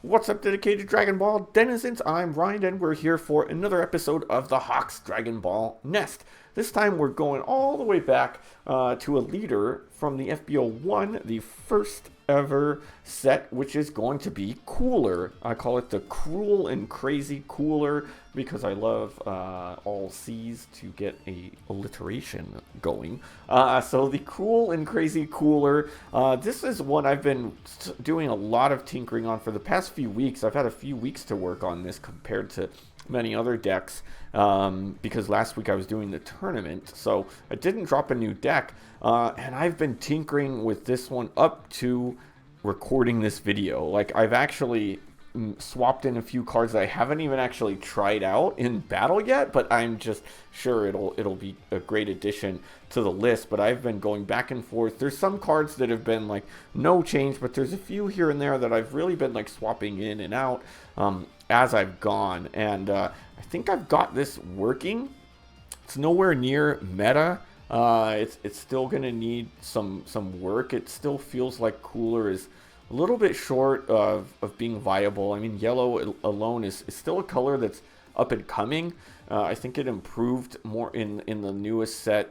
What's up, dedicated Dragon Ball denizens? I'm Ryan, and we're here for another episode of the Hawks Dragon Ball Nest. This time we're going all the way back to a leader from the FB01, the first ever set, which is going to be Cooler. I call it the Cruel and Crazy Cooler because I love all C's to get a alliteration going. So the Cruel and Crazy Cooler, this is one I've been doing a lot of tinkering on for the past few weeks. I've had a few weeks to work on this compared to many other decks because last week I was doing the tournament, so I didn't drop a new deck, and I've been tinkering with this one up to recording this video. Like, I've actually swapped in a few cards that I haven't even actually tried out in battle yet, but I'm just sure it'll be a great addition to the list. But I've been going back and forth. There's some cards that have been like no change, but there's a few here and there that I've really been like swapping in and out as I've gone, and I think I've got this working. It's nowhere near meta. It's still gonna need some work. It still feels like Cooler is a little bit short of being viable. I mean, yellow alone is still a color that's up and coming. I think it improved more in the newest set,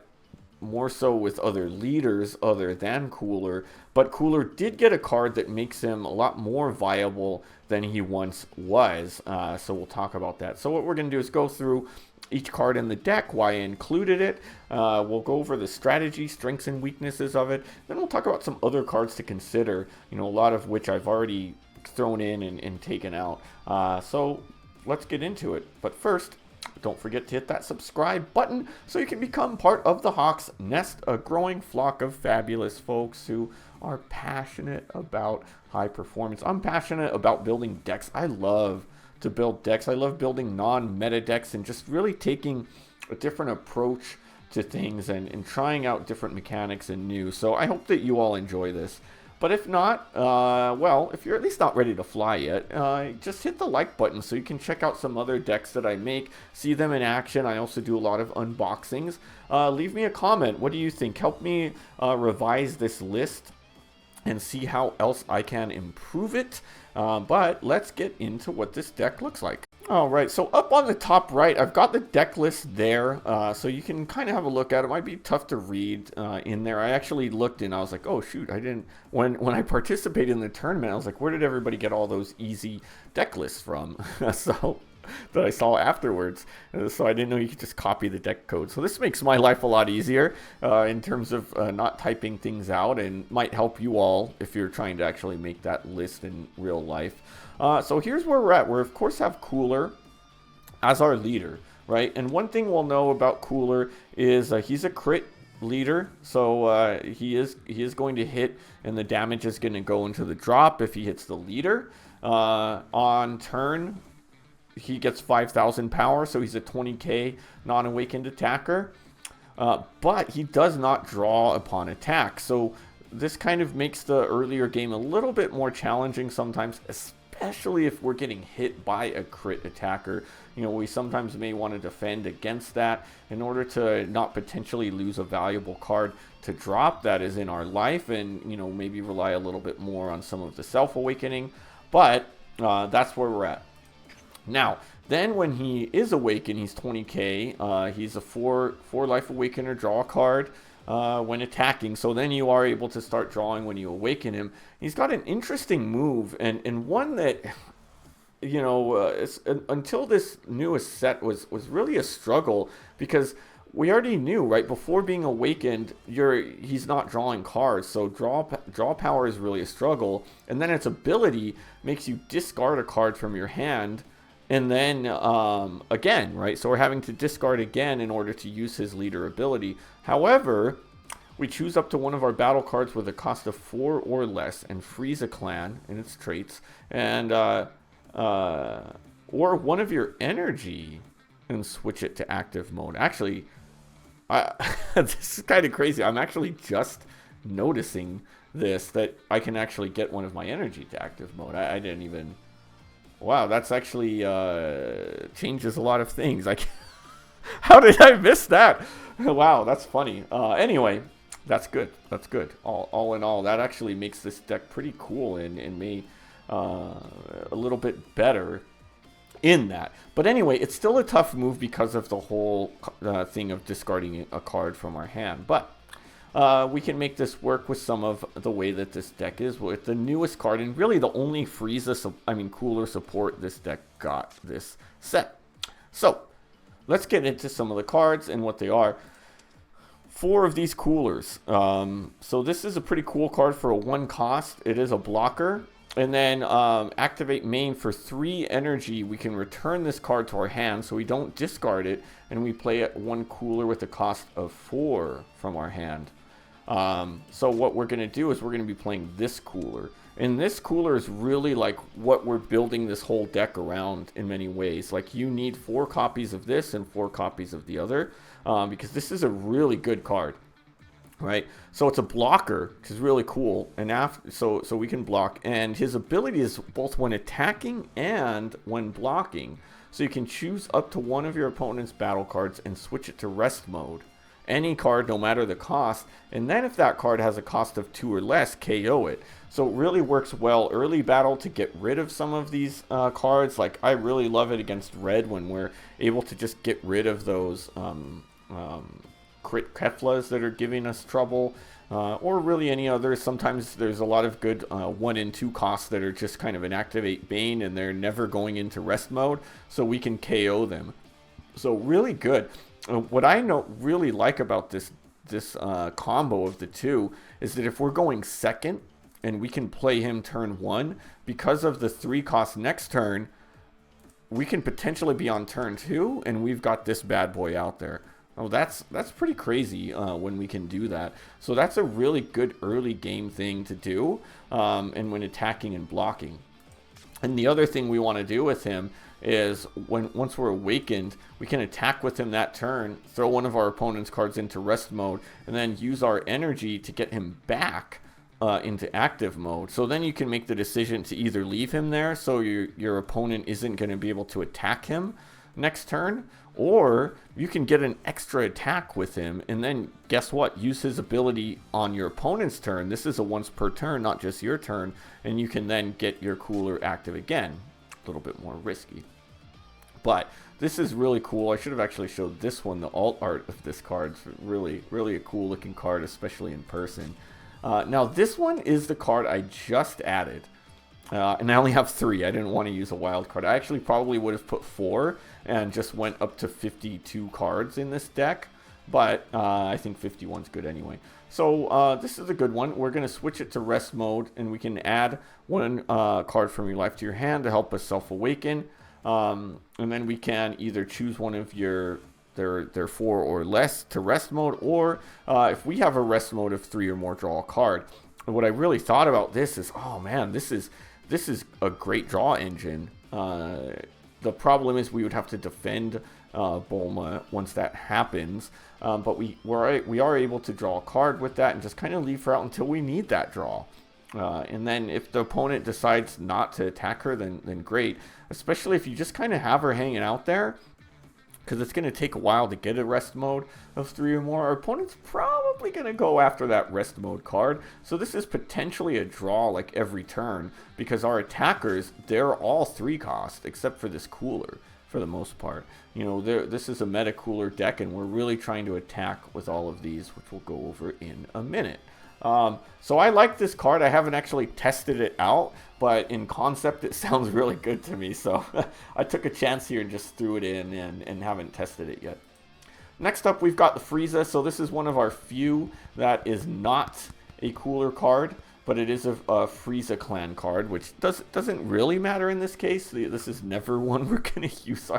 more so with other leaders other than Cooler, but Cooler did get a card that makes him a lot more viable than he once was, so we'll talk about that. So what we're going to do is go through each card in the deck, why I included it. We'll go over the strategy, strengths, and weaknesses of it. Then we'll talk about some other cards to consider, a lot of which I've already thrown in and taken out. So let's get into it. But first, don't forget to hit that subscribe button so you can become part of the Hawks Nest, a growing flock of fabulous folks who are passionate about high performance. I'm passionate about building decks. I love to build decks. I love building non-meta decks and just really taking a different approach to things and trying out different mechanics and new. So I hope that you all enjoy this. But if not, well, if you're at least not ready to fly yet, just hit the like button so you can check out some other decks that I make, see them in action. I also do a lot of unboxings. Leave me a comment. What do you think? Help me revise this list and see how else I can improve it. But let's get into what this deck looks like. All right, so up on the top right, I've got the deck list there, so you can kind of have a look at it. It might be tough to read in there. I actually looked and I was like, oh shoot, I didn't, when I participated in the tournament, I was like, where did everybody get all those easy deck lists from? So that I saw afterwards. So I didn't know you could just copy the deck code. So this makes my life a lot easier in terms of not typing things out, and might help you all if you're trying to actually make that list in real life. So here's where we're at. We of course have Cooler as our leader, right? And one thing we'll know about Cooler is he's a crit leader, so he is going to hit, and the damage is going to go into the drop if he hits the leader. On turn, he gets 5,000 power, so he's a 20k non-awakened attacker. But he does not draw upon attack, so this kind of makes the earlier game a little bit more challenging sometimes, especially if we're getting hit by a crit attacker. We sometimes may want to defend against that in order to not potentially lose a valuable card to drop that is in our life, and maybe rely a little bit more on some of the self-awakening. But that's where we're at. Now, then when he is awakened, he's 20k. He's a 4 life awakener, draw a card when attacking. So then you are able to start drawing when you awaken him. He's got an interesting move, and one that, until this newest set was really a struggle, because we already knew, right, before being awakened, he's not drawing cards, so draw power is really a struggle. And then its ability makes you discard a card from your hand, and then again, right? So we're having to discard again in order to use his leader ability. However, we choose up to one of our battle cards with a cost of 4 or less and freeze a clan in its traits, and or one of your energy and switch it to active mode. Actually, this is kind of crazy. I'm actually just noticing that I can actually get one of my energy to active mode. I didn't even... Wow, that's actually changes a lot of things. How did I miss that? Wow, that's funny. Anyway, that's good. That's good. All in all, that actually makes this deck pretty cool and may a little bit better in that. But anyway, it's still a tough move because of the whole thing of discarding a card from our hand. But we can make this work with some of the way that this deck is with the newest card, and really the only cooler support this deck got this set. So let's get into some of the cards and what they are. 4 of these coolers. So this is a pretty cool card for a 1 cost. It is a blocker. And then activate main for 3 energy. We can return this card to our hand so we don't discard it. And we play it 1 cooler with a cost of 4 from our hand. So what we're going to do is we're going to be playing this cooler. And this cooler is really like what we're building this whole deck around in many ways. Like you need 4 copies of this and 4 copies of the other. Because this is a really good card. Right, so it's a blocker, which is really cool, and so we can block. And his ability is both when attacking and when blocking. So you can choose up to 1 of your opponent's battle cards and switch it to rest mode. Any card, no matter the cost. And then if that card has a cost of 2 or less, KO it. So it really works well early battle to get rid of some of these cards. Like I really love it against red when we're able to just get rid of those crit Keflas that are giving us trouble, or really any others. Sometimes there's a lot of good 1 and 2 costs that are just kind of an activate Bane and they're never going into rest mode, so we can KO them. So really good. What I really like about this combo of the 2 is that if we're going second and we can play him turn 1, because of the 3 cost next turn, we can potentially be on turn 2 and we've got this bad boy out there. Oh, that's pretty crazy when we can do that. So that's a really good early game thing to do, and when attacking and blocking. And the other thing we want to do with him is once we're awakened, we can attack with him that turn, throw one of our opponent's cards into rest mode, and then use our energy to get him back into active mode. So then you can make the decision to either leave him there so your opponent isn't going to be able to attack him next turn, or you can get an extra attack with him and then guess what, use his ability on your opponent's turn. This is a once per turn, not just your turn, and you can then get your cooler active again. A little bit more risky, but this is really cool. I should have actually showed this one. The alt art of this card is really a cool looking card, especially in person. Now this one is the card I just added. And I only have 3. I didn't want to use a wild card. I actually probably would have put 4 and just went up to 52 cards in this deck. But I think 51 is good anyway. So this is a good one. We're going to switch it to rest mode. And we can add 1 card from your life to your hand to help us self-awaken. And then we can either choose one of their 4 or less to rest mode. Or if we have a rest mode of 3 or more, draw a card. And what I really thought about this is, oh man, this is a great draw engine. The problem is we would have to defend Bulma once that happens. But we are able to draw a card with that and just kind of leave her out until we need that draw. And then if the opponent decides not to attack her, then great. Especially if you just kind of have her hanging out there, because it's going to take a while to get a rest mode of 3 or more. Our opponent's probably going to go after that rest mode card. So this is potentially a draw like every turn, because our attackers, they're all 3 cost except for this cooler for the most part. You know, this is a meta cooler deck, and we're really trying to attack with all of these, which we'll go over in a minute. So I like this card. I haven't actually tested it out, but in concept it sounds really good to me. So I took a chance here and just threw it in and haven't tested it yet. Next up, we've got the Frieza. So this is one of our few that is not a cooler card, but it is a Frieza clan card, which doesn't really matter in this case. This is never one we're going to use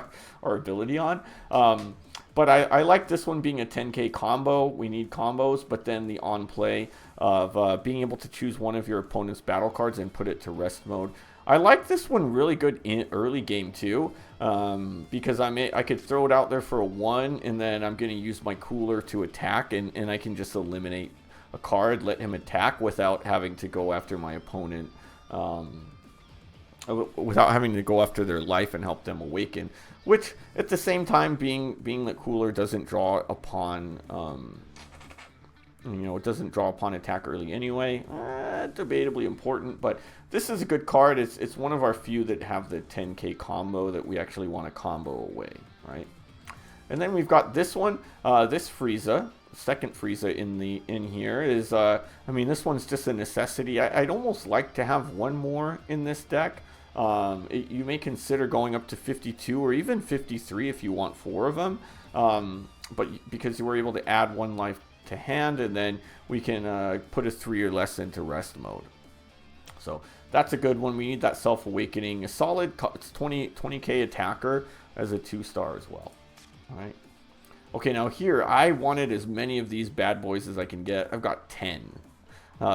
our ability on. But I like this one being a 10k combo. We need combos, but then the on play of being able to choose one of your opponent's battle cards and put it to rest mode. I like this one really good in early game too, because I could throw it out there for a 1, and then I'm going to use my cooler to attack, and I can just eliminate a card, let him attack without having to go after my opponent, without having to go after their life and help them awaken. Which, at the same time, being that cooler doesn't draw upon You know, it doesn't draw upon attack early anyway. Debatably important, but this is a good card. It's one of our few that have the 10k combo that we actually want to combo away, right? And then we've got this one, this Frieza, second Frieza in here is, I mean, this one's just a necessity. I'd almost like to have one more in this deck. You may consider going up to 52 or even 53 if you want 4 of them, but because you were able to add 1 life to hand, and then we can put a 3 or less into rest mode. So that's a good one. We need that self-awakening. A solid, it's 20k attacker as a 2-star as well. All right. Okay, now here I wanted as many of these bad boys as I can get. I've got 10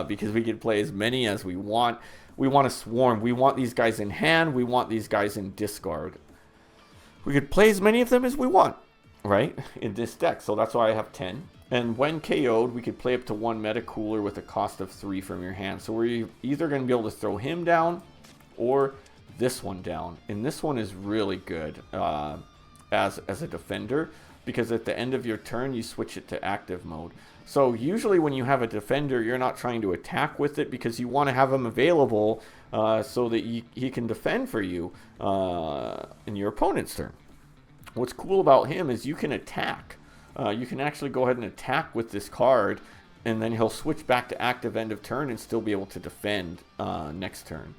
because we can play as many as we want. We want to swarm. We want these guys in hand. We want these guys in discard. We could play as many of them as we want, right, in this deck. So that's why I have 10. And when KO'd, we could play up to 1 meta cooler with a cost of 3 from your hand. So we're either going to be able to throw him down or this one down. And this one is really good as a defender, because at the end of your turn, you switch it to active mode. So usually when you have a defender, you're not trying to attack with it because you want to have him available so that he can defend for you in your opponent's turn. What's cool about him is you can attack. You can actually go ahead and attack with this card, and then he'll switch back to active end of turn and still be able to defend next turn.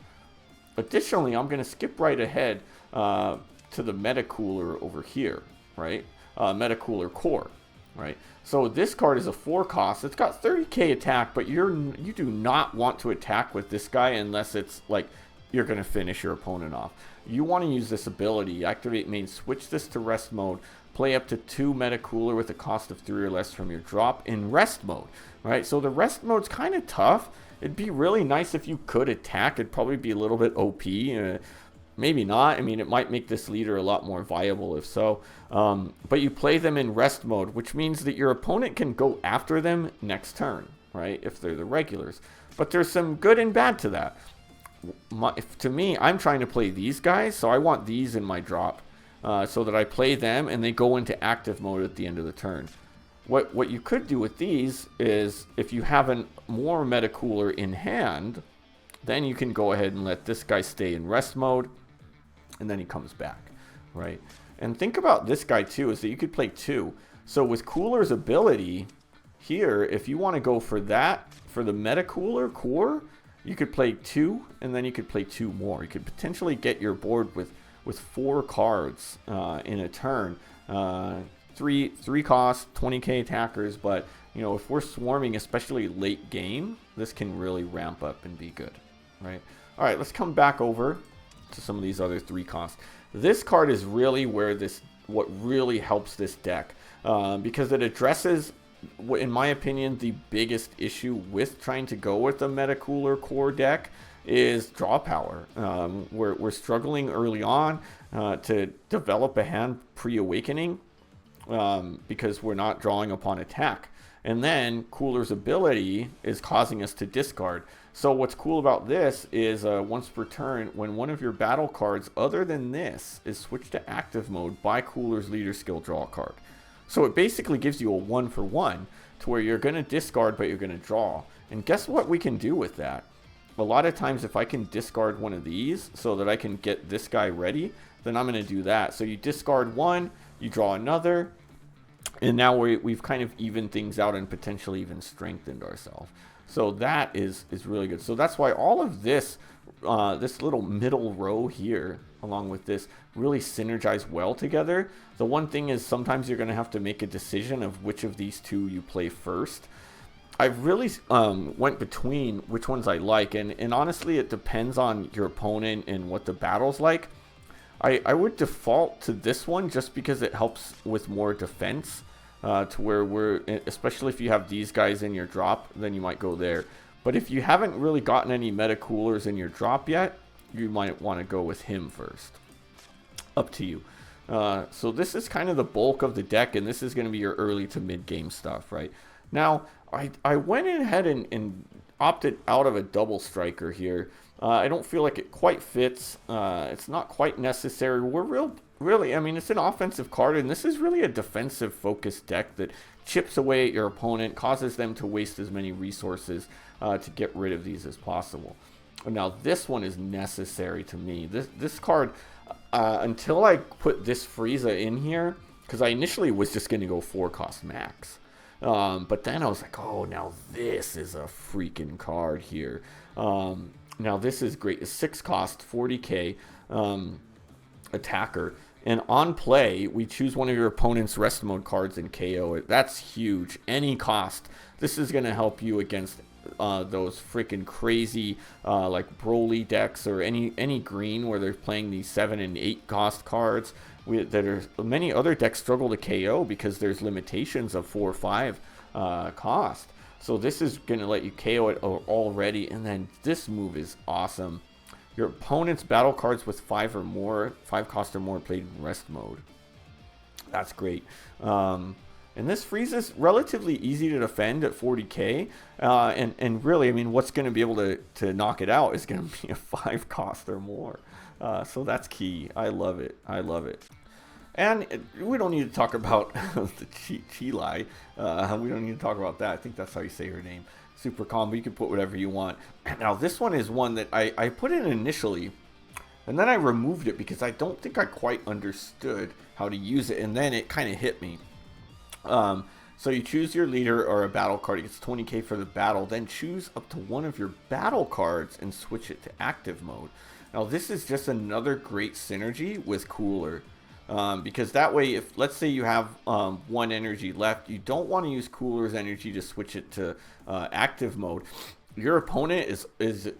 Additionally, I'm going to skip right ahead to the meta cooler over here, right? Meta cooler core, right? So this card is a 4 cost. It's got 30k attack, but you do not want to attack with this guy unless it's like you're going to finish your opponent off. You want to use this ability, activate main, switch this to rest mode, play up to 2 meta cooler with a cost of 3 or less from your drop in rest mode, right? So the rest mode's kind of tough. It'd be really nice if you could attack. It'd probably be a little bit OP. Maybe not. I mean, it might make this leader a lot more viable if so. But you play them in rest mode, which means that your opponent can go after them next turn, right? If they're the regulars. But there's some good and bad to that. To me, I'm trying to play these guys, so I want these in my drop so that I play them and they go into active mode at the end of the turn. What you could do with these is if you have a more meta cooler in hand, then you can go ahead and let this guy stay in rest mode, and then he comes back, right? And think about this guy too, is that you could play 2. So with Cooler's ability here, if you want to go for that, for the meta cooler core, you could play 2, and then you could play 2 more. You could potentially get your board with 4 cards in a turn. 3 cost, 20k attackers, but you know, if we're swarming, especially late game, this can really ramp up and be good, right? All right, let's come back over to some of these other 3 costs. This card is really where what really helps this deck because it addresses, in my opinion, the biggest issue with trying to go with a meta cooler core deck is draw power. We're struggling early on to develop a hand pre-awakening because we're not drawing upon attack. And then Cooler's ability is causing us to discard. So what's cool about this is once per turn, when one of your battle cards other than this is switched to active mode by Cooler's leader skill, draw a card. So it basically gives you a 1-for-1 to where you're going to discard but you're going to draw. And guess what we can do with that? A lot of times if I can discard one of these so that I can get this guy ready, then I'm going to do that. So you discard one, you draw another, and now we've kind of evened things out and potentially even strengthened ourselves. So that is really good. So that's why all of this, this little middle row here, along with this, really synergize well together. The one thing is sometimes you're going to have to make a decision of which of these 2 you play first. I really went between which ones I like, and honestly it depends on your opponent and what the battle's like. I would default to this one just because it helps with more defense to where especially if you have these guys in your drop, then you might go there. But if you haven't really gotten any meta coolers in your drop yet, you might want to go with him first. Up to you. So this is kind of the bulk of the deck, and this is going to be your early to mid game stuff, right? Now, I went ahead and opted out of a double striker here I don't feel like it quite fits. It's not quite necessary. Really, I mean, it's an offensive card, and this is really a defensive focused deck that chips away at your opponent, causes them to waste as many resources to get rid of these as possible. Now, this one is necessary to me. This card, until I put this Frieza in here, because I initially was just going to go 4-cost max. But then I was like, oh, now this is a freaking card here. Now this is great. It's 6-cost, 40k attacker. And on play, we choose one of your opponent's rest mode cards and KO it. That's huge. Any cost. This is going to help you against those freaking crazy like Broly decks or any green where they're playing these 7 and 8 cost cards. Many other decks struggle to KO because there's limitations of 4 or 5 cost. So this is going to let you KO it already. And then this move is awesome. Your opponent's battle cards with 5 cost or more played in rest mode. That's great. And this Frieza's relatively easy to defend at 40k. And really, I mean, what's going to be able to knock it out is going to be a 5 cost or more. So that's key. I love it. I love it. And we don't need to talk about the Chilai. We don't need to talk about that. I think that's how you say her name. Super combo. You can put whatever you want. Now, this one is one that I put in initially, and then I removed it because I don't think I quite understood how to use it, and then it kind of hit me. So you choose your leader or a battle card. It gets 20k for the battle. Then choose up to one of your battle cards and switch it to active mode. Now, this is just another great synergy with Cooler. Because that way, if let's say you have 1 energy left, you don't want to use Cooler's energy to switch it to active mode. Your opponent is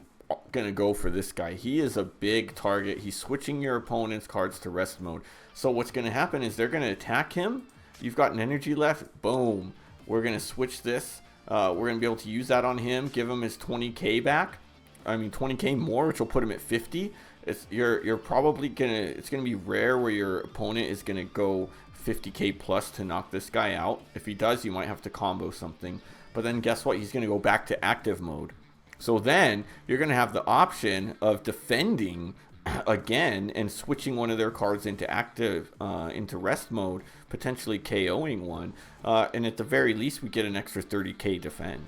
going to go for this guy. He is a big target. He's switching your opponent's cards to rest mode. So what's going to happen is they're going to attack him. You've got an energy left. Boom. We're going to switch this. We're going to be able to use that on him. Give him his 20k back. I mean 20k more, which will put him at 50. You're probably it's gonna be rare where your opponent is gonna go 50k plus to knock this guy out. If he does, you might have to combo something. But then guess what? He's gonna go back to active mode. So then you're gonna have the option of defending again and switching one of their cards into into rest mode, potentially KOing one. And at the very least, we get an extra 30k defend.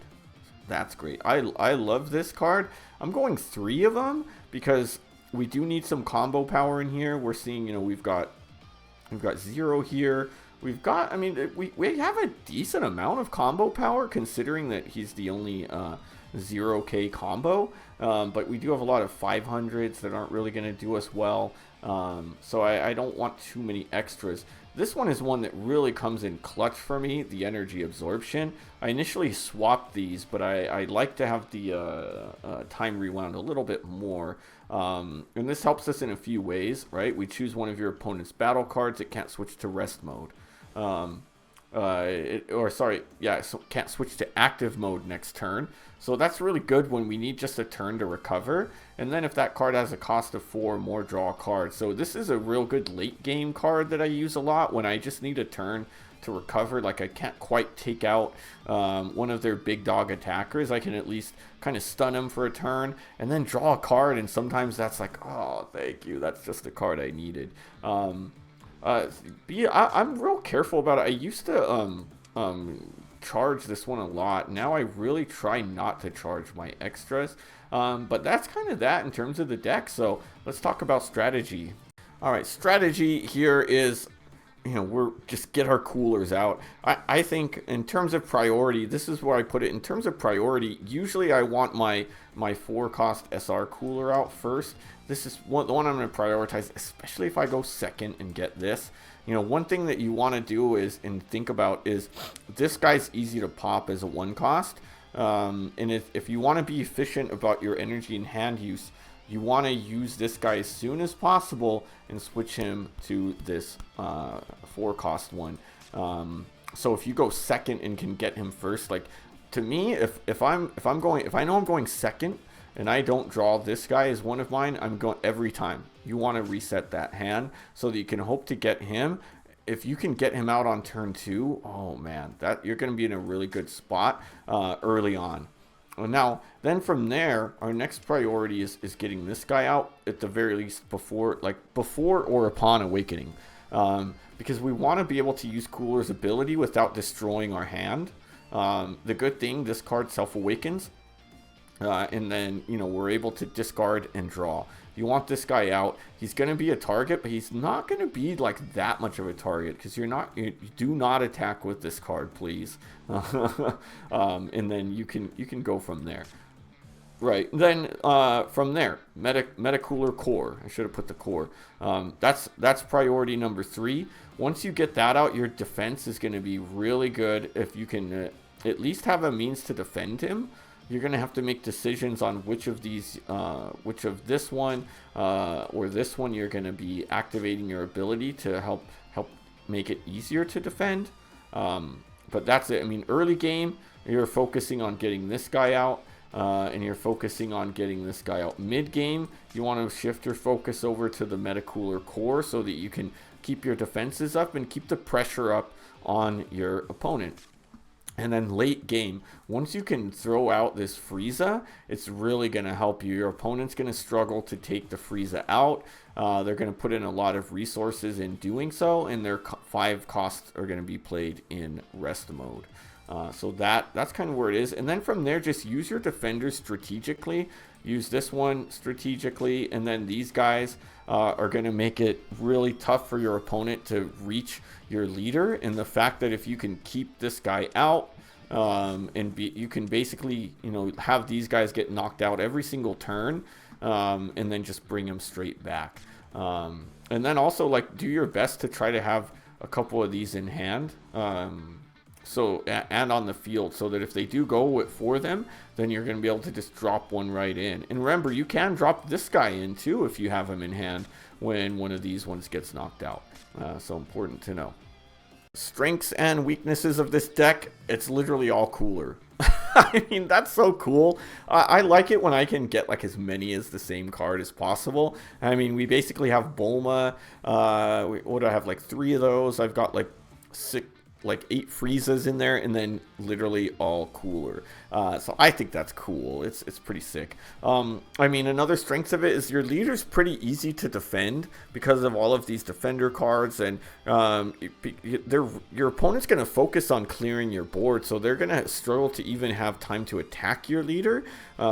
That's great. I love this card. I'm going 3 of them because we do need some combo power in here. We're seeing, you know, we've got 0 here. We've got, I mean, we have a decent amount of combo power considering that he's the only 0k combo. But we do have a lot of 500s that aren't really going to do us well. So I don't want too many extras. This one is one that really comes in clutch for me, the energy absorption. I initially swapped these, but I like to have the time rewound a little bit more. And this helps us in a few ways, right? We choose one of your opponent's battle cards. It can't switch to rest mode. So can't switch to active mode next turn. So that's really good when we need just a turn to recover. And then if that card has a cost of 4 or more, draw a card. So this is a real good late game card that I use a lot when I just need a turn to recover. Like I can't quite take out one of their big dog attackers. I can at least kind of stun him for a turn and then draw a card. And sometimes that's like, oh, thank you. That's just the card I needed. I'm real careful about it. I used to charge this one a lot. Now I really try not to charge my extras. But that's kind of that in terms of the deck. So let's talk about strategy. All right, strategy here is, you know, we're just get our coolers out. I think in terms of priority, this is where I put it. In terms of priority, usually I want my 4-cost SR cooler out first. This is the one I'm going to prioritize, especially if I go second and get this. You know, one thing that you want to do is, and think about, is this guy's easy to pop as a 1-cost. And if you want to be efficient about your energy and hand use, you want to use this guy as soon as possible and switch him to this 4-cost one. So if you go second and can get him first, like to me, if I know I'm going second and I don't draw this guy as one of mine, I'm going every time. You want to reset that hand so that you can hope to get him. If you can get him out on turn 2, oh man, that you're going to be in a really good spot early on. Now, then from there, our next priority is getting this guy out at the very least before or upon awakening. Because we want to be able to use Cooler's ability without destroying our hand. The good thing, this card self-awakens. And then, we're able to discard and draw. You want this guy out. He's going to be a target, but he's not going to be like that much of a target because you do not attack with this card, please. And then you can go from there. Right. Then from there, Metacooler Core. I should have put the core. That's priority number 3. Once you get that out, your defense is going to be really good if you can at least have a means to defend him. You're going to have to make decisions on which of these, which of this one or this one you're going to be activating your ability to help make it easier to defend. But that's it. I mean, early game, you're focusing on getting this guy out, and you're focusing on getting this guy out. Mid game, you want to shift your focus over to the Metacooler Core so that you can keep your defenses up and keep the pressure up on your opponent. And then late game, once you can throw out this Frieza, it's really going to help you. Your opponent's going to struggle to take the Frieza out. They're going to put in a lot of resources in doing so, and their 5 costs are going to be played in rest mode. So that's kind of where it is. And then from there, just use your defenders strategically. Use this one strategically, and then these guys are going to make it really tough for your opponent to reach your leader. And the fact that if you can keep this guy out, you can basically have these guys get knocked out every single turn, and then just bring them straight back. And then also do your best to try to have a couple of these in hand. And on the field, so that if they do go for them, then you're going to be able to just drop one right in. And remember, you can drop this guy in too if you have him in hand when one of these ones gets knocked out. So important to know. Strengths and weaknesses of this deck, it's literally all Cooler. I mean, that's so cool. I like it when I can get as many as the same card as possible. I mean, we basically have Bulma. What do I have? 3 of those. I've got 8 Friezas in there, and then literally all Cooler. So I think that's cool. It's pretty sick. I mean, another strength of it is your leader's pretty easy to defend because of all of these defender cards, and your opponent's going to focus on clearing your board, so they're going to struggle to even have time to attack your leader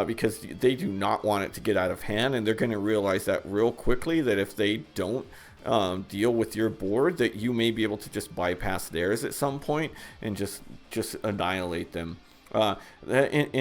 because they do not want it to get out of hand, and they're going to realize that real quickly that if they don't deal with your board, that you may be able to just bypass theirs at some point and just annihilate them. And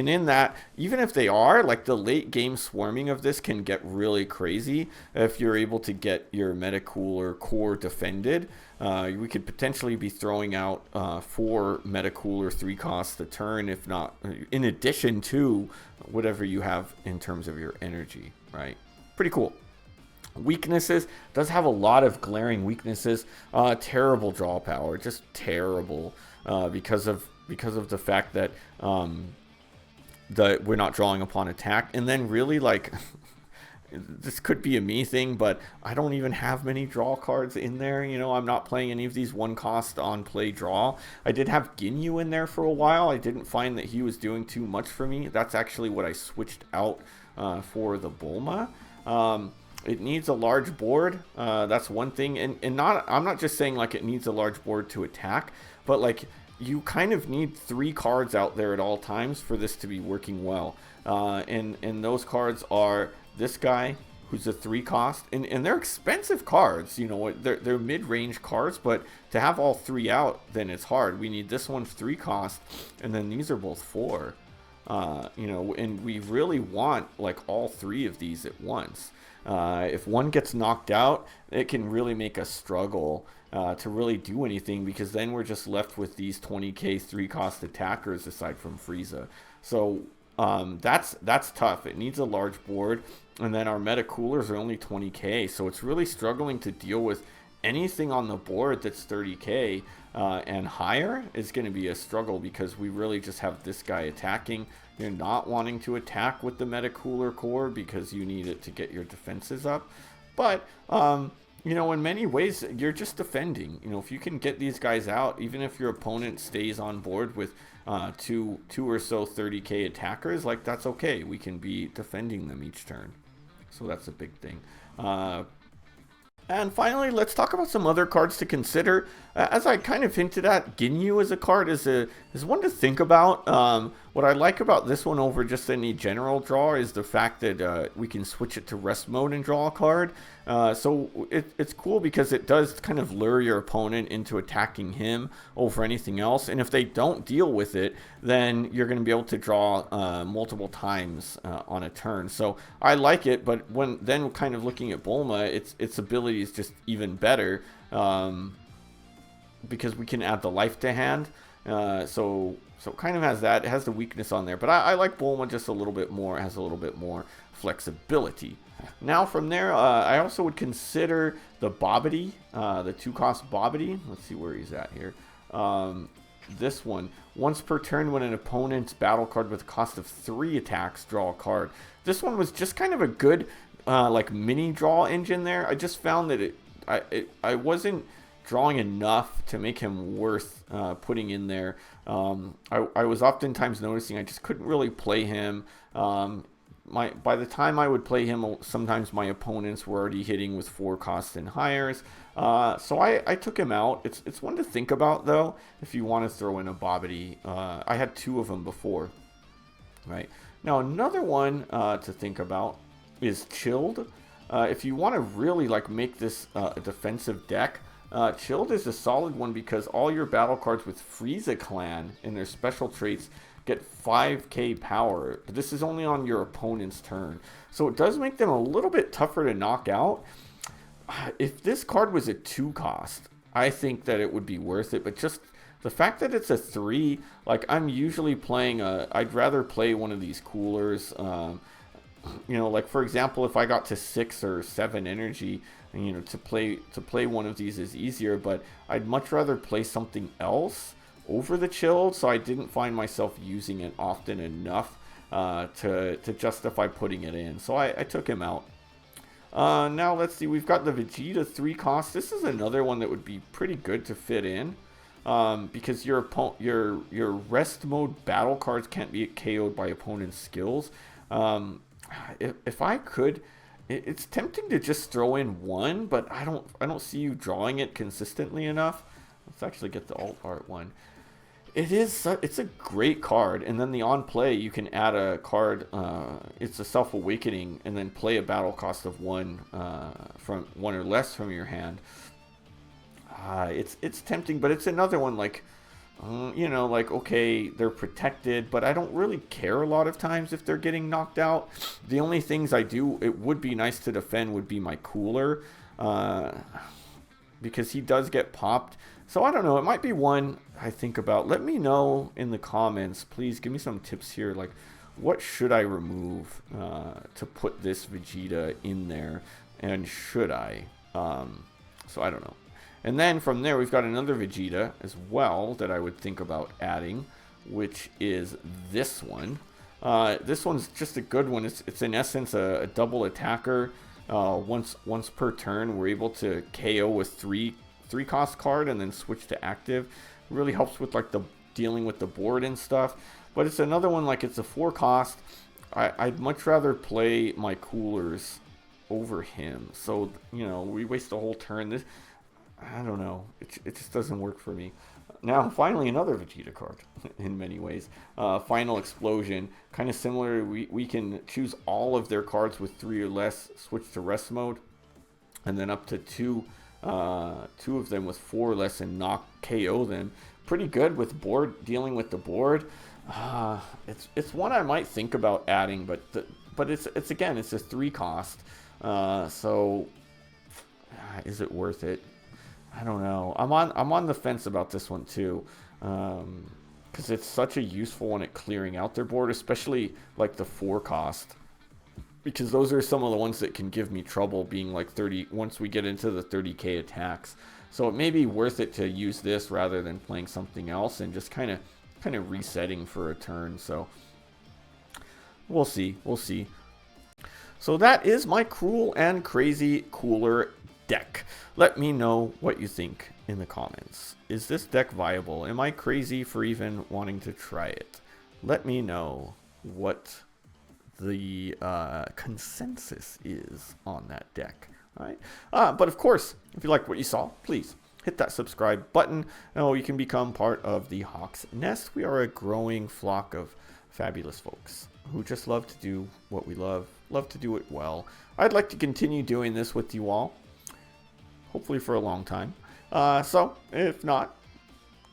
in that, even if they are, the late game swarming of this can get really crazy if you're able to get your Metacooler Core defended. We could potentially be throwing out 4 Metacooler 3 costs a turn, if not in addition to whatever you have in terms of your energy, right? Pretty cool. Weaknesses, does have a lot of glaring weaknesses. Terrible draw power, just terrible, because of the fact that we're not drawing upon attack. And then really this could be a me thing, but I don't even have many draw cards in there. I'm not playing any of these 1 cost on play draw. I did have Ginyu in there for a while. I didn't find that he was doing too much for me. That's actually what I switched out for the Bulma. It needs a large board. That's one thing, and I'm not just saying it needs a large board to attack, but you kind of need 3 cards out there at all times for this to be working well. And those cards are this guy, who's a 3 cost, and they're expensive cards. They're mid-range cards, but to have all 3 out, then it's hard. We need this one 3 cost, and then these are both 4. And we really want all 3 of these at once. If one gets knocked out, it can really make us struggle to really do anything, because then we're just left with these 20k 3 cost attackers aside from Frieza. So that's tough. It needs a large board, and then our Metacoolers are only 20k, so it's really struggling to deal with anything on the board that's 30k and higher is going to be a struggle, because we really just have this guy attacking. You're not wanting to attack with the Metacooler Core because you need it to get your defenses up. But In many ways, you're just defending. If you can get these guys out, even if your opponent stays on board with two or so 30k attackers, like that's okay. We can be defending them each turn. So that's a big thing. And finally, let's talk about some other cards to consider. As I kind of hinted at, Ginyu as a card is one to think about. What I like about this one over just any general draw is the fact that we can switch it to rest mode and draw a card. So it's cool because it does kind of lure your opponent into attacking him over anything else. And if they don't deal with it, then you're going to be able to draw multiple times on a turn. So I like it, but then kind of looking at Bulma, its ability is just even better because we can add the life to hand. So it kind of has that. It has the weakness on there. But I like Bulma just a little bit more. It has a little bit more flexibility. Now from there, I also would consider the Babidi, the 2-cost Babidi. Let's see where he's at here. This one. Once per turn when an opponent's battle card with a cost of 3 attacks, draw a card. This one was just kind of a good like mini draw engine there. I just found that I wasn't drawing enough to make him worth putting in there. I was oftentimes noticing I just couldn't really play him. By the time I would play him, sometimes my opponents were already hitting with 4 costs and higher. So I took him out. It's one to think about, though, if you want to throw in a Babidi. I had 2 of them before. Right. Now, another one to think about is Chilled. If you want to really make this a defensive deck, Chilled is a solid one because all your battle cards with Frieza Clan and their special traits get 5k power, but this is only on your opponent's turn. So it does make them a little bit tougher to knock out. If this card was a 2-cost, I think that it would be worth it, but just the fact that it's a 3, I'm usually playing I'd rather play one of these coolers. For example, if I got to 6 or 7 energy, to play one of these is easier, but I'd much rather play something else over the Chilled, so I didn't find myself using it often enough to justify putting it in. So I took him out. Now let's see, we've got the Vegeta 3-cost. This is another one that would be pretty good to fit in because your rest mode battle cards can't be KO'd by opponent's skills. If I could, it's tempting to just throw in one, but I don't see you drawing it consistently enough. Let's actually get the alt art one. It's a great card, and then the on play you can add a card. It's a Self Awakening, and then play a battle cost of 1 from 1 or less from your hand. It's tempting, but it's another one okay, they're protected, but I don't really care a lot of times if they're getting knocked out. The only things it would be nice to defend would be my cooler, because he does get popped. So I don't know, it might be one I think about. Let me know in the comments, please give me some tips here, what should I remove to put this Vegeta in there, and should I? So I don't know. And then from there, we've got another Vegeta as well that I would think about adding, which is this one. This one's just a good one. It's in essence a double attacker. Once per turn, we're able to KO with 3-cost card and then switch to active. It really helps with the dealing with the board and stuff. But it's another one it's a 4-cost. I'd much rather play my coolers over him. So we waste a whole turn. I don't know. It just doesn't work for me. Now, finally, another Vegeta card in many ways. Final Explosion. Kind of similar. We can choose all of their cards with 3 or less, switch to rest mode, and then up to 2 of them with 4 or less and KO them. Pretty good with dealing with the board. It's one I might think about adding, but it's a 3-cost. So is it worth it? I don't know. I'm on the fence about this one too, because it's such a useful one at clearing out their board, especially the 4-cost, because those are some of the ones that can give me trouble being 30 once we get into the 30k attacks. So it may be worth it to use this rather than playing something else and just kind of resetting for a turn. So we'll see. So that is my Cruel and Crazy Cooler deck. Let me know what you think in the comments. Is this deck viable? Am I crazy for even wanting to try it? Let me know what the consensus is on that deck. All right. But of course, if you like what you saw, please hit that subscribe button. Now you can become part of the Hawk's Nest. We are a growing flock of fabulous folks who just love to do what we love to do it well. I'd like to continue doing this with you all, hopefully for a long time. So if not,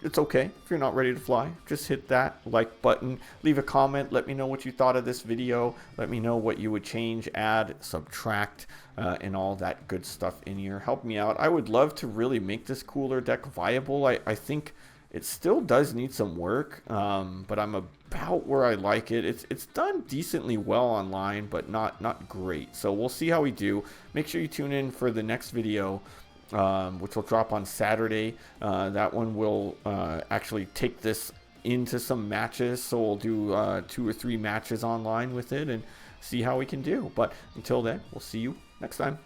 it's okay. If you're not ready to fly, just hit that like button, leave a comment, let me know what you thought of this video, let me know what you would change, add, subtract, and all that good stuff in here. Help me out. I would love to really make this cooler deck viable. I think it still does need some work, but I'm about where I like it. It's done decently well online, but not great. So we'll see how we do. Make sure you tune in for the next video, which will drop on Saturday. That one will actually take this into some matches, so we'll do 2 or 3 matches online with it and see how we can do. But until then, we'll see you next time.